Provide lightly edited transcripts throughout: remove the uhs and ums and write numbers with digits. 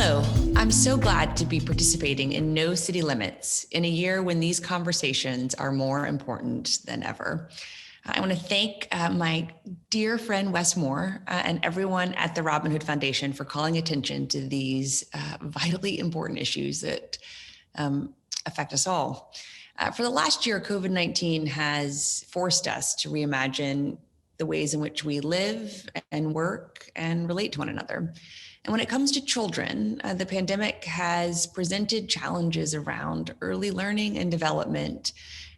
Hello, I'm so glad to be participating in No City Limits in a year when these conversations are more important than ever. I want to thank my dear friend Wes Moore and everyone at the Robin Hood Foundation for calling attention to these vitally important issues that affect us all. For the last year, COVID-19 has forced us to reimagine the ways in which we live and work and relate to one another. And when it comes to children, the pandemic has presented challenges around early learning and development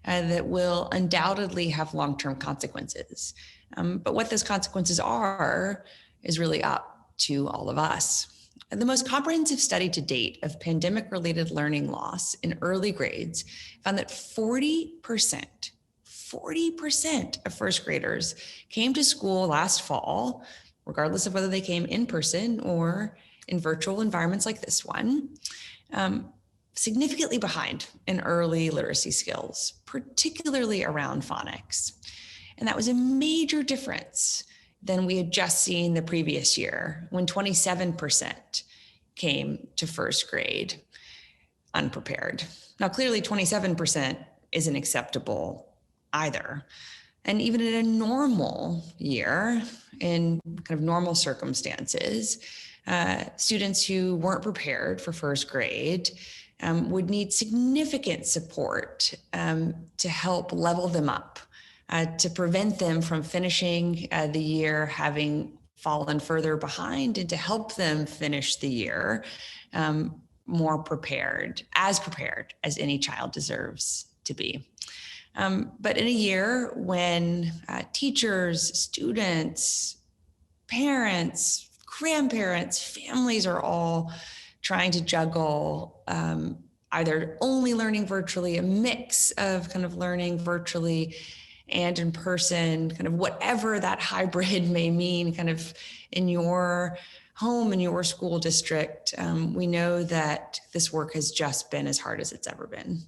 that will undoubtedly have long-term consequences. But what those consequences are is really up to all of us. The most comprehensive study to date of pandemic-related learning loss in early grades found that 40% of first graders came to school last fall, regardless of whether they came in person or in virtual environments like this one, significantly behind in early literacy skills, particularly around phonics. And that was a major difference than we had just seen the previous year, when 27% came to first grade unprepared. Now, clearly 27% isn't acceptable either. And even in a normal year, in kind of normal circumstances, students who weren't prepared for first grade would need significant support to help level them up, to prevent them from finishing the year having fallen further behind, and to help them finish the year more prepared as any child deserves to be. But in a year when teachers, students, parents, grandparents, families are all trying to juggle either only learning virtually, a mix of kind of learning virtually and in person, kind of whatever that hybrid may mean kind of in your home, in your school district, we know that this work has just been as hard as it's ever been.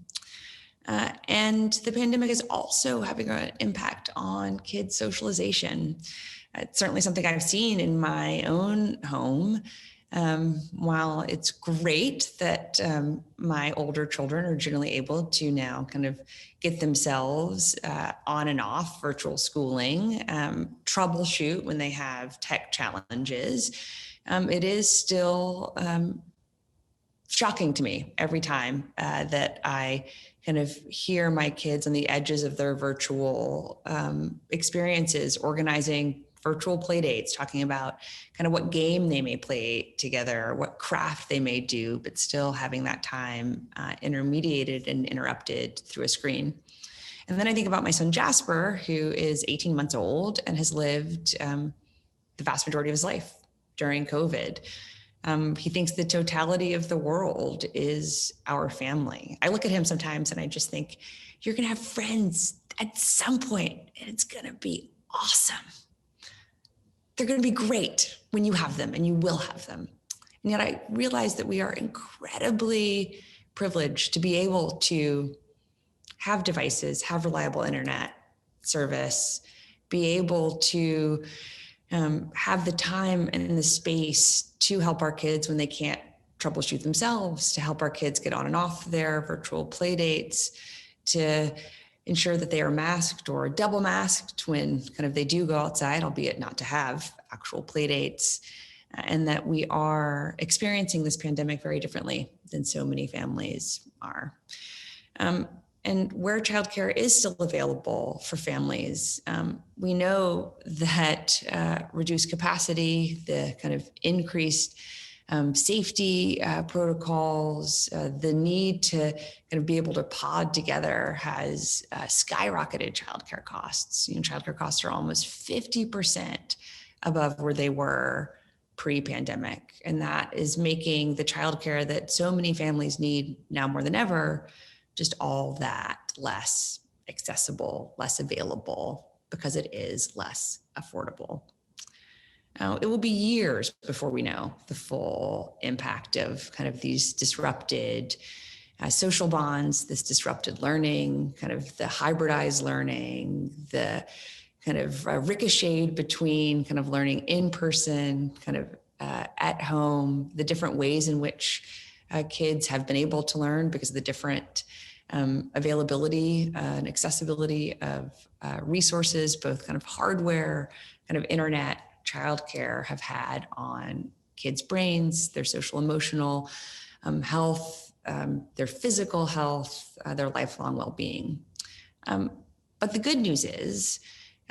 And the pandemic is also having an impact on kids' socialization. It's certainly something I've seen in my own home. While it's great that my older children are generally able to now kind of get themselves on and off virtual schooling, troubleshoot when they have tech challenges, it is still shocking to me every time that I kind of hear my kids on the edges of their virtual experiences, organizing virtual play dates, talking about kind of what game they may play together, what craft they may do, but still having that time intermediated and interrupted through a screen. And then I think about my son Jasper, who is 18 months old and has lived the vast majority of his life during COVID. He thinks the totality of the world is our family. I look at him sometimes and I just think, you're going to have friends at some point and it's going to be awesome. They're going to be great when you have them, and you will have them. And yet I realize that we are incredibly privileged to be able to have devices, have reliable internet service, be able to have the time and the space to help our kids when they can't troubleshoot themselves, to help our kids get on and off their virtual play dates, to ensure that they are masked or double masked when kind of they do go outside, albeit not to have actual play dates, and that we are experiencing this pandemic very differently than so many families are. And where childcare is still available for families, we know that reduced capacity, the kind of increased safety protocols, the need to kind of be able to pod together has skyrocketed childcare costs. You know, childcare costs are almost 50% above where they were pre-pandemic. And that is making the childcare that so many families need now more than ever just all that less accessible, less available, because it is less affordable. Now, it will be years before we know the full impact of kind of these disrupted social bonds, this disrupted learning, kind of the hybridized learning, the kind of ricocheted between kind of learning in person, kind of at home, the different ways in which kids have been able to learn because of the different availability and accessibility of resources, both kind of hardware, kind of internet, childcare have had on kids' brains, their social emotional health, their physical health, their lifelong well-being. But the good news is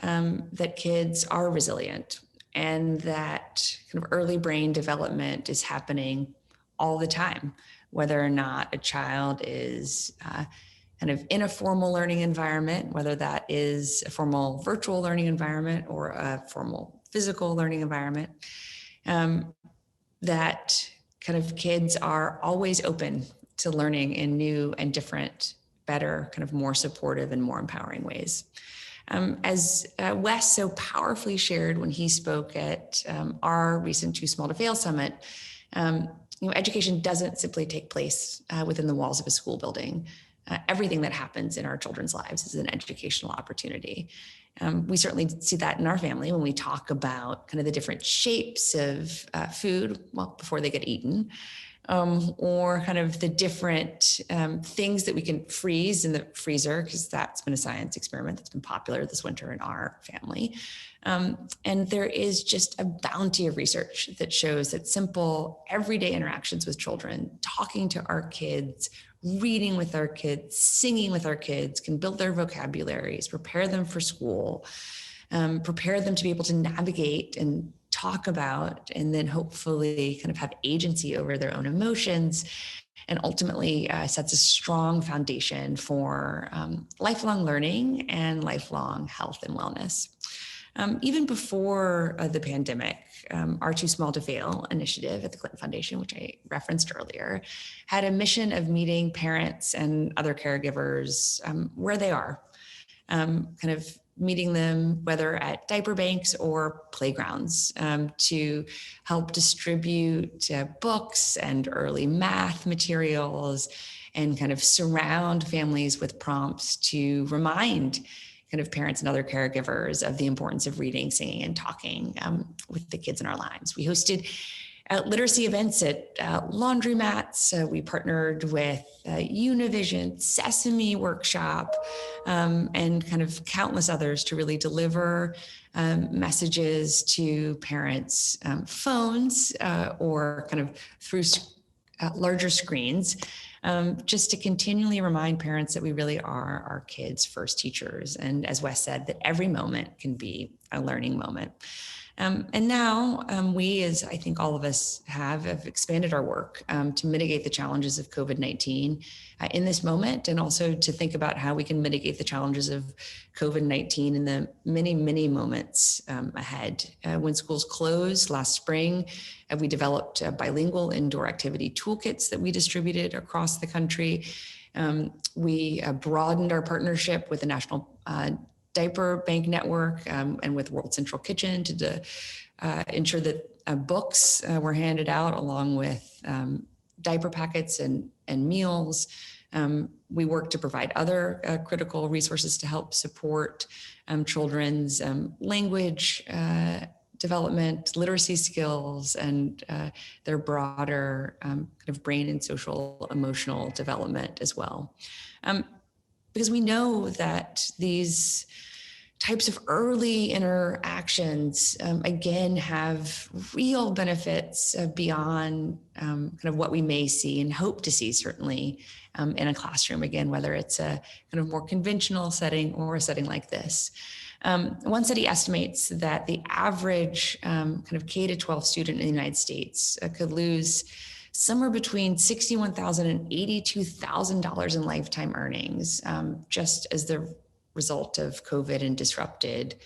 that kids are resilient and that kind of early brain development is happening all the time, whether or not a child is kind of in a formal learning environment, whether that is a formal virtual learning environment or a formal physical learning environment, that kind of kids are always open to learning in new and different, better, kind of more supportive and more empowering ways. As Wes so powerfully shared when he spoke at our recent Too Small to Fail Summit, education doesn't simply take place within the walls of a school building. Everything that happens in our children's lives is an educational opportunity. We certainly see that in our family when we talk about kind of the different shapes of food, well, before they get eaten, or kind of the different things that we can freeze in the freezer, because that's been a science experiment that's been popular this winter in our family. And there is just a bounty of research that shows that simple everyday interactions with children, talking to our kids, reading with our kids, singing with our kids can build their vocabularies, prepare them for school, prepare them to be able to navigate and talk about, and then hopefully kind of have agency over their own emotions, and ultimately sets a strong foundation for lifelong learning and lifelong health and wellness. Even before the pandemic, our Too Small to Fail initiative at the Clinton Foundation, which I referenced earlier, had a mission of meeting parents and other caregivers where they are, kind of meeting them, whether at diaper banks or playgrounds, to help distribute books and early math materials and kind of surround families with prompts to remind kind of parents and other caregivers of the importance of reading, singing, and talking with the kids in our lives. We hosted literacy events at laundromats. We partnered with Univision, Sesame Workshop, and kind of countless others to really deliver messages to parents' phones or kind of through larger screens, just to continually remind parents that we really are our kids' first teachers. And as Wes said, that every moment can be a learning moment. And now we, as I think all of us have expanded our work to mitigate the challenges of COVID-19 in this moment, and also to think about how we can mitigate the challenges of COVID-19 in the many, many moments ahead. When schools closed last spring, we developed bilingual indoor activity toolkits that we distributed across the country. We broadened our partnership with the National Diaper Bank Network and with World Central Kitchen to ensure that books were handed out along with diaper packets and meals. We work to provide other critical resources to help support children's language development, literacy skills, and their broader kind of brain and social emotional development as well. Because we know that these types of early interactions, again, have real benefits beyond kind of what we may see and hope to see, certainly, in a classroom, again, whether it's a kind of more conventional setting or a setting like this. One study estimates that the average kind of K-12 student in the United States could lose somewhere between $61,000 and $82,000 in lifetime earnings, just as the result of COVID and disrupted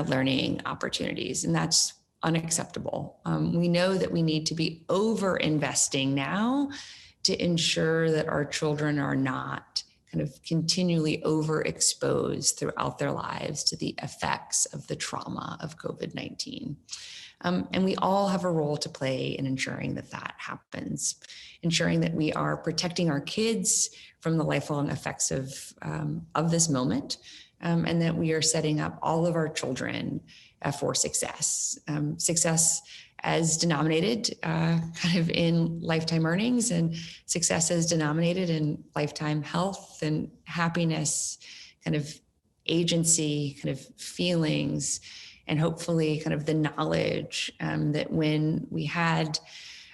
learning opportunities. And that's unacceptable. We know that we need to be over investing now to ensure that our children are not kind of continually overexposed throughout their lives to the effects of the trauma of COVID-19. And we all have a role to play in ensuring that that happens, ensuring that we are protecting our kids from the lifelong effects of this moment, and that we are setting up all of our children for success. Success as denominated kind of in lifetime earnings, and success as denominated in lifetime health and happiness, kind of agency, kind of feelings, and hopefully kind of the knowledge that when we had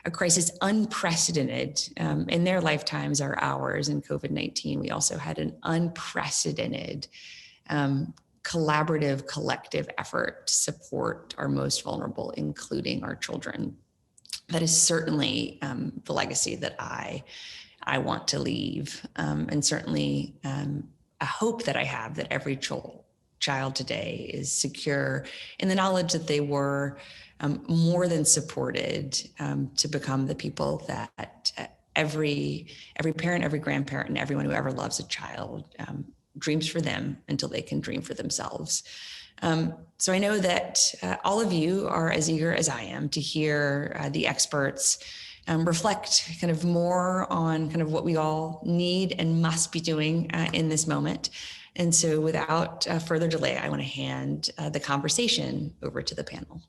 a crisis unprecedented in their lifetimes, our ours in COVID-19, we also had an unprecedented collaborative, collective effort to support our most vulnerable, including our children. That is certainly the legacy that I want to leave, and certainly a hope that I have that every child today is secure in the knowledge that they were more than supported to become the people that every parent, every grandparent, and everyone who ever loves a child dreams for them until they can dream for themselves. So I know that all of you are as eager as I am to hear the experts reflect kind of more on kind of what we all need and must be doing in this moment. And so without further delay, I want to hand the conversation over to the panel.